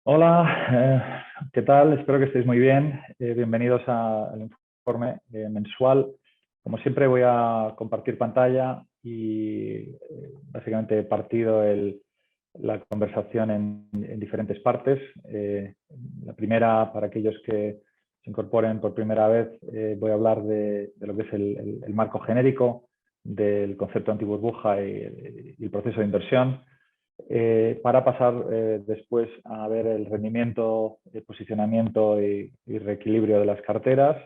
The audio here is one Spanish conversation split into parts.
Hola, ¿qué tal? Espero que estéis muy bien. Bienvenidos al informe mensual. Como siempre voy a compartir pantalla y básicamente he partido la conversación en diferentes partes. La primera, para aquellos que se incorporen por primera vez, voy a hablar de lo que es el marco genérico del concepto antiburbuja y el proceso de inversión. Para pasar después a ver el rendimiento, el posicionamiento y reequilibrio de las carteras,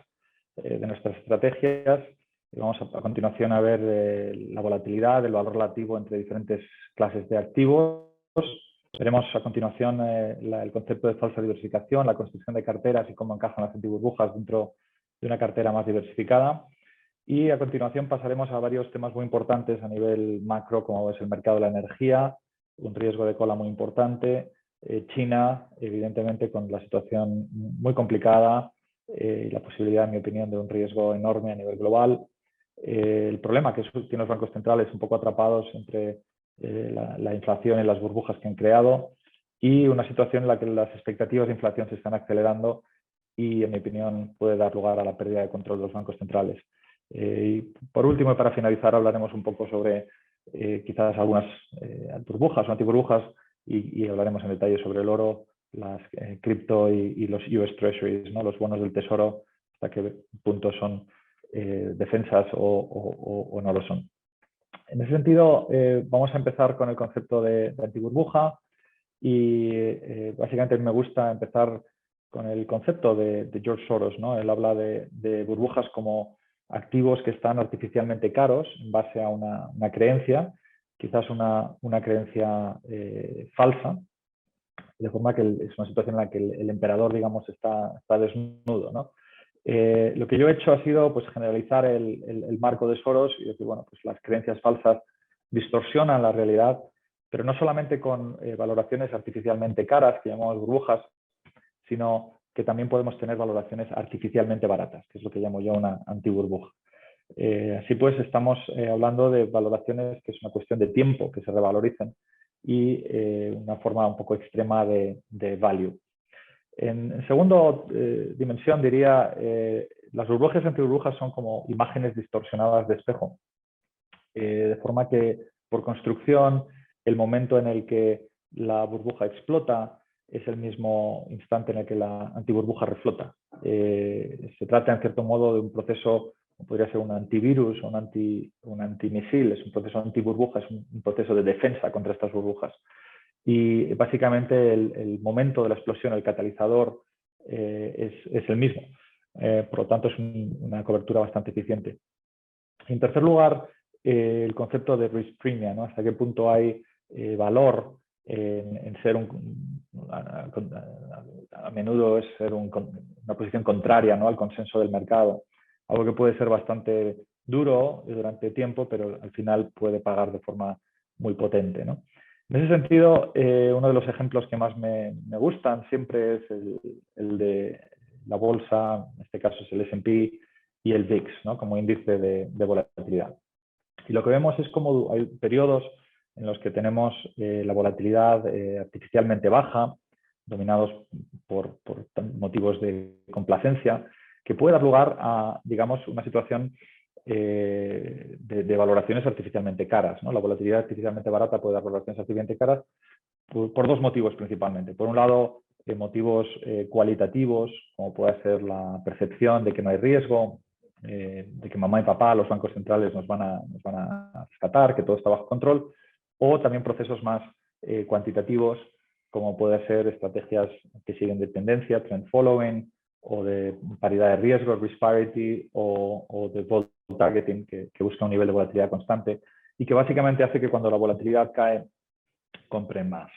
de nuestras estrategias. Y vamos a continuación a ver la volatilidad, el valor relativo entre diferentes clases de activos. Veremos a continuación el concepto de falsa diversificación, la construcción de carteras y cómo encajan las antiburbujas dentro de una cartera más diversificada. Y a continuación pasaremos a varios temas muy importantes a nivel macro, como es el mercado de la energía, un riesgo de cola muy importante, China, evidentemente con la situación muy complicada y la posibilidad, en mi opinión, de un riesgo enorme a nivel global. El problema que tienen los bancos centrales un poco atrapados entre la inflación y las burbujas que han creado y una situación en la que las expectativas de inflación se están acelerando y, en mi opinión, puede dar lugar a la pérdida de control de los bancos centrales. Y por último, y para finalizar, hablaremos un poco sobre quizás algunas burbujas o antiburbujas y hablaremos en detalle sobre el oro, las cripto y los US Treasuries, ¿no? Los bonos del tesoro, hasta qué punto son defensas o no lo son. En ese sentido, vamos a empezar con el concepto de antiburbuja y básicamente me gusta empezar con el concepto de George Soros, ¿no? Él habla de burbujas como activos que están artificialmente caros en base a una creencia, quizás una creencia falsa, de forma que es una situación en la que el emperador, digamos, está desnudo, ¿no? Lo que yo he hecho ha sido pues, generalizar el marco de Soros y decir, bueno, pues las creencias falsas distorsionan la realidad, pero no solamente con valoraciones artificialmente caras, que llamamos burbujas, sino que también podemos tener valoraciones artificialmente baratas, que es lo que llamo yo una antiburbuja. Así pues, estamos hablando de valoraciones que es una cuestión de tiempo, que se revaloricen, y una forma un poco extrema de value. En segunda dimensión diría, las burbujas y antiburbujas son como imágenes distorsionadas de espejo, de forma que por construcción el momento en el que la burbuja explota es el mismo instante en el que la antiburbuja reflota. Se trata en cierto modo de un proceso, podría ser un antivirus o un antimisil, es un proceso antiburbuja, es un proceso de defensa contra estas burbujas. Y básicamente el momento de la explosión, el catalizador, es el mismo. Por lo tanto, es una cobertura bastante eficiente. En tercer lugar, el concepto de risk premium, ¿no? Hasta qué punto hay valor en ser a menudo es ser una posición contraria, ¿no? Al consenso del mercado. Algo que puede ser bastante duro durante tiempo, pero al final puede pagar de forma muy potente, ¿no? En ese sentido, uno de los ejemplos que más me gustan siempre es el de la bolsa, en este caso es el S&P y el VIX, ¿no? Como índice de volatilidad. Y lo que vemos es como hay periodos en los que tenemos la volatilidad artificialmente baja, dominados por motivos de complacencia, que puede dar lugar a, digamos, una situación de valoraciones artificialmente caras, ¿no? La volatilidad artificialmente barata puede dar valoraciones artificialmente caras por dos motivos principalmente. Por un lado, motivos cualitativos, como puede ser la percepción de que no hay riesgo, de que mamá y papá, los bancos centrales nos van a rescatar, que todo está bajo control, o también procesos más cuantitativos, como puede ser estrategias que siguen de tendencia, trend following, o de paridad de riesgo, risk parity, o de vol targeting, que busca un nivel de volatilidad constante y que básicamente hace que cuando la volatilidad cae, compren más.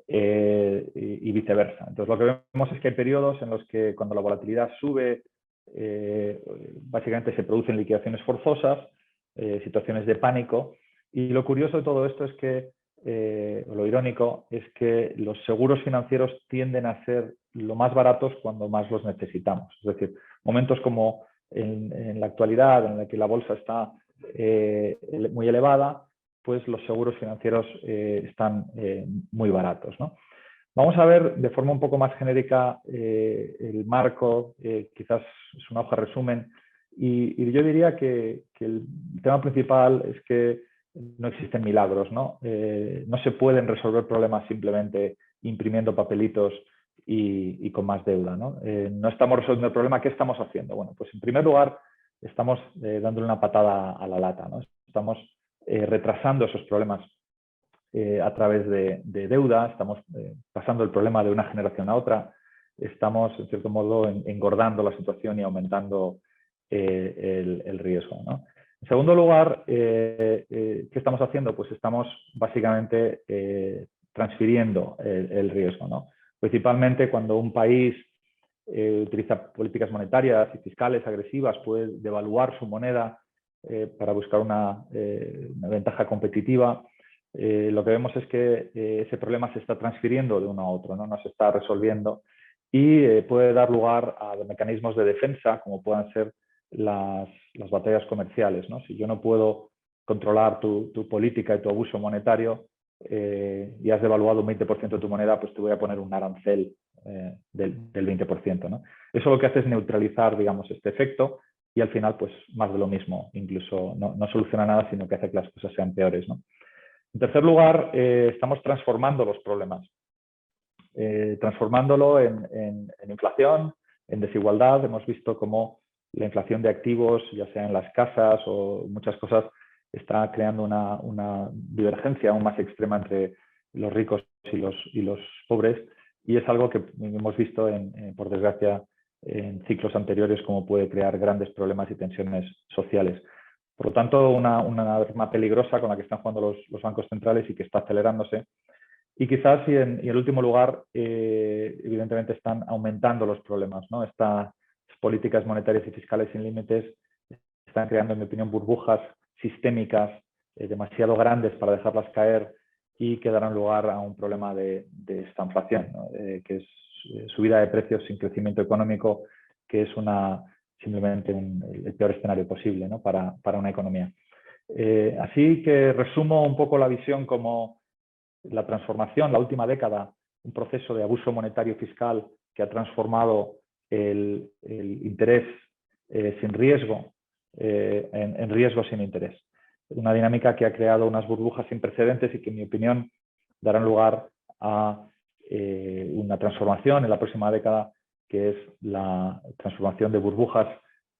Y viceversa. Entonces, lo que vemos es que hay periodos en los que cuando la volatilidad sube, básicamente se producen liquidaciones forzosas, situaciones de pánico. Y lo curioso de todo esto es que, lo irónico, es que los seguros financieros tienden a ser lo más baratos cuando más los necesitamos. Es decir, momentos como en la actualidad, en la que la bolsa está muy elevada, pues los seguros financieros están muy baratos, ¿no? Vamos a ver de forma un poco más genérica el marco, quizás es una hoja resumen, y yo diría que el tema principal es que no existen milagros, ¿no? No se pueden resolver problemas simplemente imprimiendo papelitos y con más deuda, ¿no? No estamos resolviendo el problema, ¿qué estamos haciendo? Bueno, pues en primer lugar estamos dándole una patada a la lata, ¿no? Estamos retrasando esos problemas a través de deuda, estamos pasando el problema de una generación a otra, estamos, en cierto modo, engordando la situación y aumentando el riesgo, ¿no? En segundo lugar, ¿qué estamos haciendo? Pues estamos básicamente transfiriendo el riesgo, ¿no? Principalmente cuando un país utiliza políticas monetarias y fiscales agresivas, puede devaluar su moneda para buscar una ventaja competitiva. Lo que vemos es que ese problema se está transfiriendo de uno a otro, no se está resolviendo y puede dar lugar a mecanismos de defensa, como puedan ser las batallas comerciales, ¿no? Si yo no puedo controlar tu política y tu abuso monetario y has devaluado un 20% de tu moneda, pues te voy a poner un arancel del 20%, ¿no? Eso lo que hace es neutralizar, digamos, este efecto y al final, pues más de lo mismo, incluso no soluciona nada, sino que hace que las cosas sean peores, ¿no? En tercer lugar, estamos transformando los problemas, transformándolo en inflación, en desigualdad. Hemos visto cómo la inflación de activos, ya sea en las casas o muchas cosas, está creando una divergencia aún más extrema entre los ricos y los pobres, y es algo que hemos visto, por desgracia, en ciclos anteriores, cómo puede crear grandes problemas y tensiones sociales. Por lo tanto, una arma peligrosa con la que están jugando los bancos centrales y que está acelerándose. Y quizás, y en último lugar, evidentemente están aumentando los problemas, ¿no? Estas políticas monetarias y fiscales sin límites están creando, en mi opinión, burbujas sistémicas demasiado grandes para dejarlas caer y que darán lugar a un problema de estanflación, ¿no? Que es subida de precios sin crecimiento económico, que es simplemente el peor escenario posible, ¿no? para una economía. Así que resumo un poco la visión como la transformación, la última década, un proceso de abuso monetario fiscal que ha transformado el interés sin riesgo en riesgo sin interés. Una dinámica que ha creado unas burbujas sin precedentes y que, en mi opinión, darán lugar a una transformación en la próxima década, que es la transformación de burbujas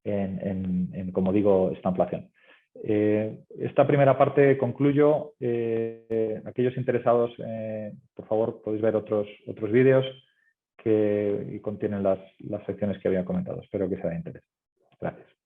en como digo, estanflación. Esta primera parte concluyo. Aquellos interesados, por favor, podéis ver otros vídeos que contienen las secciones que había comentado. Espero que sea de interés. Gracias.